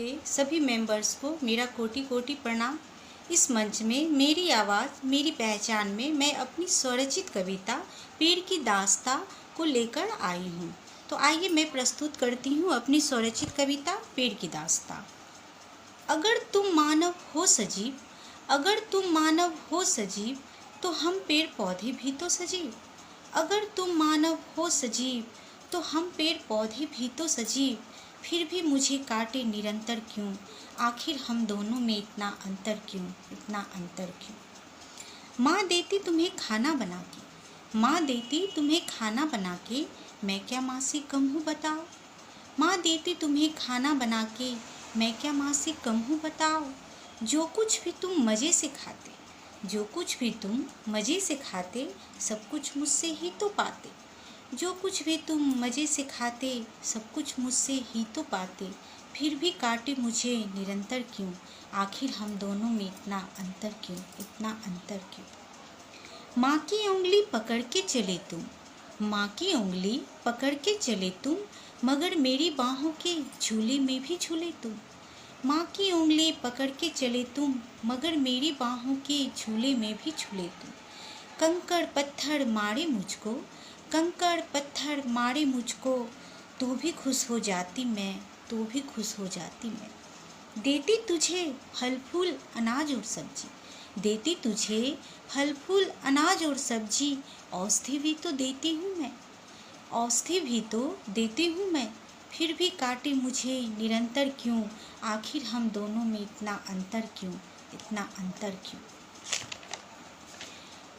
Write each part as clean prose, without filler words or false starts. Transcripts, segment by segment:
के सभी मेंबर्स को मेरा कोटि कोटि प्रणाम। इस मंच में मेरी आवाज़ मेरी पहचान में मैं अपनी स्वरचित कविता पेड़ की दास्तां को लेकर आई हूँ। तो आइए मैं प्रस्तुत करती हूँ अपनी स्वरचित कविता पेड़ की दास्तां। अगर तुम मानव हो सजीव, अगर तुम मानव हो सजीव, तो हम पेड़ पौधे भी तो सजीव। अगर तुम मानव हो सजीव, तो हम पेड़ पौधे भी तो सजीव। फिर भी मुझे काटे निरंतर क्यों, आखिर हम दोनों में इतना अंतर क्यों, इतना अंतर क्यों। माँ देती तुम्हें खाना बना के, माँ देती तुम्हें खाना बना के, मैं क्या माँ से कम हूँ बताओ। माँ देती तुम्हें खाना बना के, मैं क्या माँ से कम हूँ बताओ। जो कुछ भी तुम मज़े से खाते, जो कुछ भी तुम मज़े से खाते, सब कुछ मुझसे ही तो पाते। जो कुछ भी तुम मज़े से खाते, सब कुछ मुझसे ही तो पाते। फिर भी काटे मुझे निरंतर क्यों, आखिर हम दोनों में इतना अंतर क्यों, इतना अंतर क्यों। माँ की उंगली पकड़ के चले तुम, माँ की उंगली पकड़ के चले तुम, मगर मेरी बाहों के झूले में भी झूले तुम। माँ की उंगली पकड़ के चले तुम, मगर मेरी बाहों के झूले में भी झूले तुम। कंकड़ पत्थर मारे मुझको, कंकड़ पत्थर मारे मुझको, तू भी खुश हो जाती मैं, तू भी खुश हो जाती मैं। देती तुझे फल फूल अनाज और सब्जी, देती तुझे फल फूल अनाज और सब्जी, औषधि भी तो देती हूँ मैं, औषधि भी तो देती हूँ मैं। फिर भी काटे मुझे निरंतर क्यों, आखिर हम दोनों में इतना अंतर क्यों, इतना अंतर क्यों।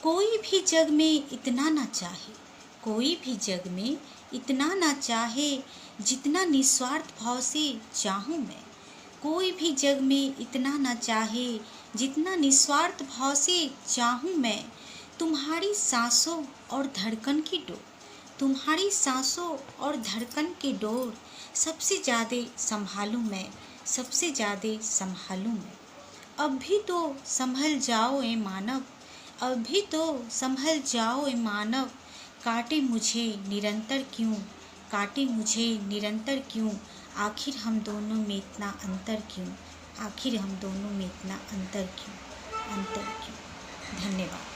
कोई भी जग में इतना ना चाहे, कोई भी जग में इतना ना चाहे, जितना निस्वार्थ भाव से चाहूँ मैं। कोई भी जग में इतना ना चाहे, जितना निस्वार्थ भाव से चाहूँ मैं। तुम्हारी सांसों और धड़कन की डोर, तुम्हारी सांसों और धड़कन की डोर, सबसे ज़्यादा संभालूँ मैं, सबसे ज़्यादा संभालूँ मैं। अब भी तो संभल जाओ ए मानव, अब भी तो संभल जाओ ए मानव। काटे मुझे निरंतर क्यों, काटे मुझे निरंतर क्यों, आखिर हम दोनों में इतना अंतर क्यों, आखिर हम दोनों में इतना अंतर क्यों, अंतर क्यों। धन्यवाद।